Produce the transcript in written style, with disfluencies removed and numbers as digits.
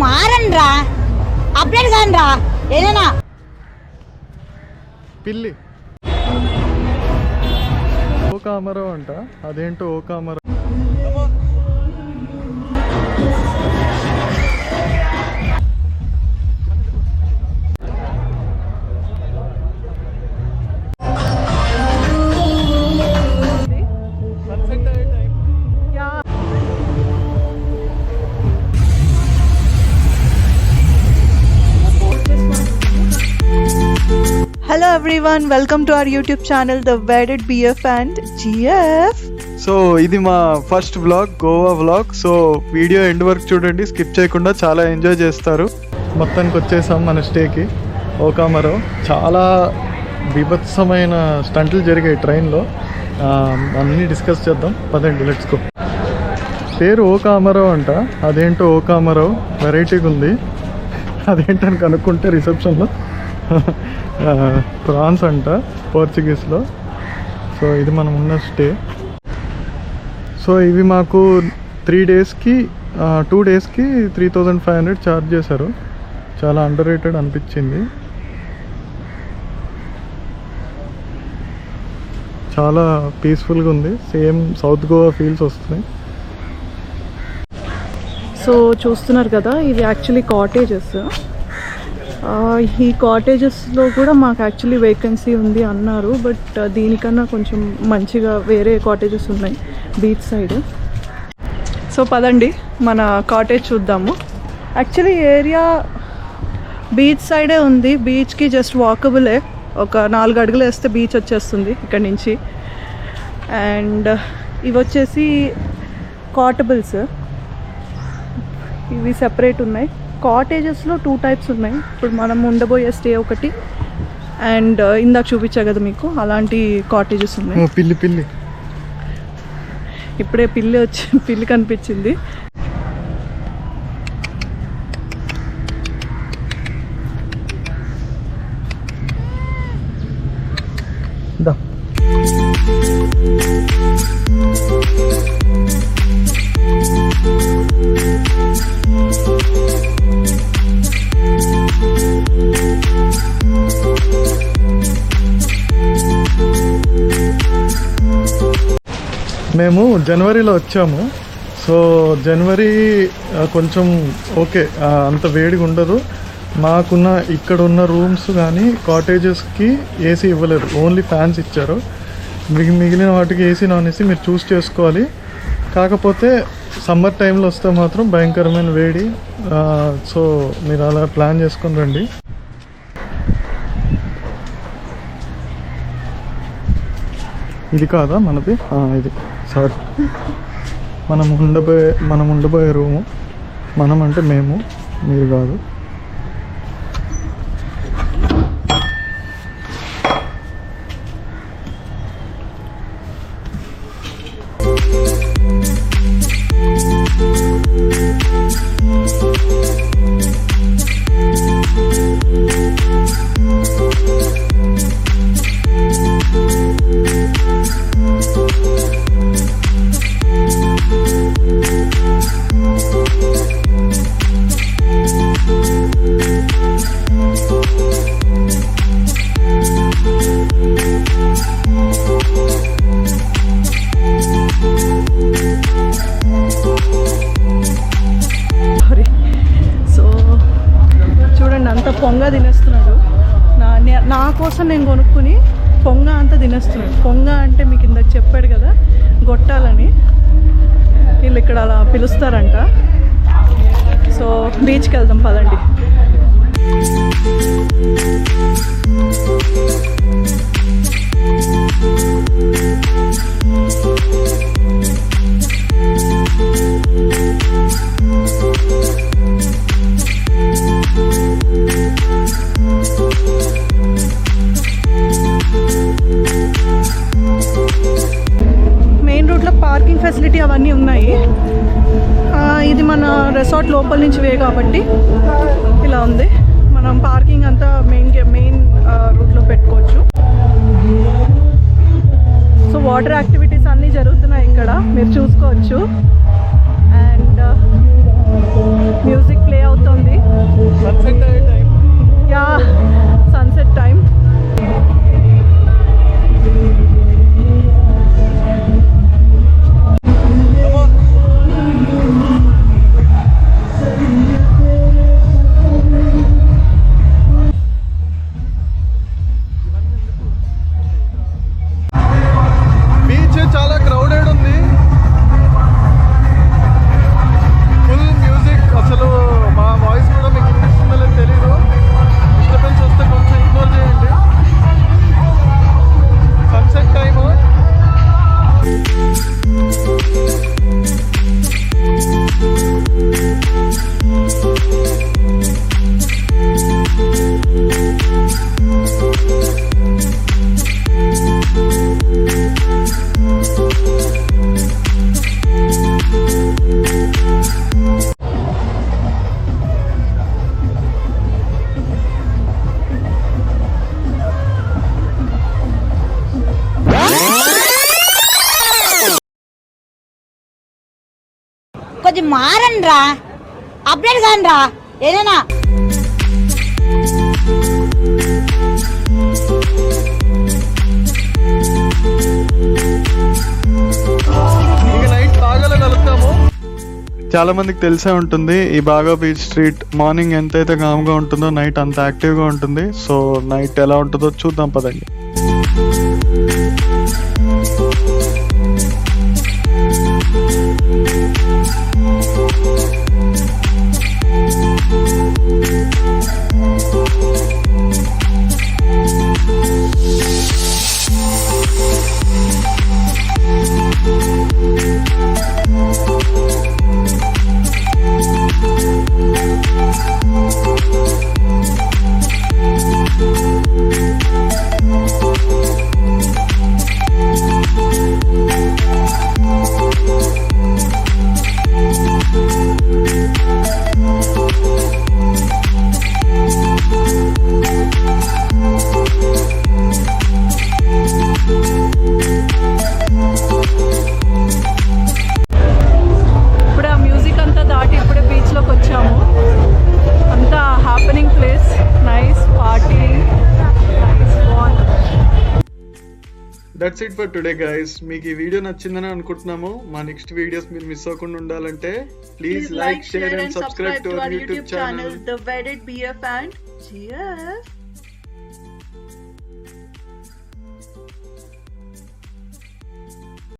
మారండి రా, అప్డేట్ కాని రా ఏదైనా. పిల్లి ఓ కామరో అంట, అదేంటో ఓ కామరో. Hello everyone, welcome to our YouTube channel The Wedded BF and GF. So ఇది మా first vlog, Goa vlog. So video end వరకు చూడండి, స్కిప్ చేయకుండా, చాలా ఎంజాయ్ చేస్తారు. మొత్తానికి వచ్చేసాం మన స్టేకి, ఓకామరో. చాలా బీభత్సమైన స్టంట్లు జరిగాయి ట్రైన్లో, అన్నీ డిస్కస్ చేద్దాం. పదండి, లెట్స్ గో. పేరు ఓకామరో అంట, అదేంటో ఓకామరో వెరైటీగా ఉంది. అదేంటని కనుక్కుంటే రిసెప్షన్లో ప్రాన్స్ అంట పోర్చుగీస్లో. సో ఇది మనం ఉన్న స్టే. సో ఇవి మాకు 2 డేస్కి 3,500 ఛార్జ్ చేశారు. చాలా అండర్ రేటెడ్ అనిపించింది. చాలా పీస్ఫుల్గా ఉంది, సేమ్ సౌత్ గోవా ఫీల్స్ వస్తున్నాయి. సో చూస్తున్నారు కదా, ఇవి యాక్చువల్లీ కాటేజెస్. ఈ కాటేజెస్లో కూడా మాకు యాక్చువల్లీ వేకెన్సీ ఉంది అన్నారు, బట్ దీనికన్నా కొంచెం మంచిగా వేరే కాటేజెస్ ఉన్నాయి బీచ్ సైడ్. సో పదండి మన కాటేజ్ చూద్దాము. యాక్చువల్లీ ఏరియా బీచ్ సైడే ఉంది, బీచ్కి జస్ట్ వాకబులే. ఒక 4 అడుగులు వేస్తే బీచ్ వచ్చేస్తుంది ఇక్కడ నుంచి. అండ్ ఇవి వచ్చేసి కాటబుల్స్, ఇవి సెపరేట్ ఉన్నాయి. కాటేజెస్లో 2 టైప్స్ ఉన్నాయి. ఇప్పుడు మనం ఉండబోయే స్టే ఒకటి, అండ్ ఇందాక చూపించా కదా మీకు, అలాంటి కాటేజెస్ ఉన్నాయి. పిల్లి ఇప్పుడే పిల్లి కనిపించింది. మేము జనవరిలో వచ్చాము. సో జనవరి కొంచెం ఓకే, అంత వేడిగా ఉండదు. మాకున్న ఇక్కడ ఉన్న రూమ్స్ కానీ కాటేజెస్కి ఏసీ ఇవ్వలేదు, ఓన్లీ ఫ్యాన్స్ ఇచ్చారు. మిగిలిన వాటికి ఏసీ నాన్ ఏసీ మీరు చూస్ చేసుకోవాలి. కాకపోతే సమ్మర్ టైంలో వస్తే మాత్రం భయంకరమైన వేడి. సో మీరు అలా ప్లాన్ చేసుకొని రండి. ఇది కాదా మనది? ఇది సారీ, మనం ఉండబోయే రూము. మనం అంటే మేము, మీరు కాదు. పొంగ తినేస్తున్నాడు. నా కోసం నేను కొనుక్కుని పొంగ అంతా తినేస్తున్నాడు. పొంగ అంటే మీకు ఇందాక చెప్పాడు కదా, గొట్టాలని. వీళ్ళు ఇక్కడ అలా పిలుస్తారంట. సో బీచ్కి వెళ్దాం పదండి. మెయిన్ రోడ్లో పార్కింగ్ ఫెసిలిటీ అవన్నీ ఉన్నాయి. ఇది మన రెసార్ట్ లోపల నుంచి వే కాబట్టి ఇలా ఉంది. మనం పార్కింగ్ అంతా మెయిన్ రూట్లో పెట్టుకోవచ్చు. సో వాటర్ యాక్టివిటీస్ అన్నీ జరుగుతున్నాయి ఇక్కడ, మీరు చూసుకోవచ్చు. అండ్ మ్యూజిక్ ప్లే అవుతుంది. సన్సెట్ అయ్యే time. Yeah sunset time. Beach చాలా క్రౌడెడ్ ఉంది. Full music. అసలు మా వాయిస్ కూడా మీకు వినిపిస్తుందో లేదో తెలీదు. డిస్టర్బెన్స్ వస్తే కొంచెం ఇగ్నోర్ చేయండి. Sunset time. కొంచెం మారండి రా, అప్డేట్ కాని రా ఏదైనా. ఇక నైట్ బాగా కలుపుతాము. చాలా మందికి తెలిసే ఉంటుంది ఈ బాగా బీచ్ స్ట్రీట్ మార్నింగ్ ఎంతైతే కామ్గా ఉంటుందో నైట్ అంత యాక్టివ్గా ఉంటుంది. సో నైట్ ఎలా ఉంటుందో చూద్దాం పదండి. ఇప్పుడు ఆ మ్యూజిక్ అంతా దాటి ఇప్పుడే బీచ్లోకి వచ్చాము. అంతా happening place, nice party, nice walk. That's it for today guys. మీకు ఈ వీడియో నచ్చిందని అనుకుంటున్నాము. మా నెక్స్ట్ వీడియోస్ మీరు మిస్ అవ్వకుండా ఉండాలంటే please like, share and subscribe to our YouTube channel The Wedded BF and cheers.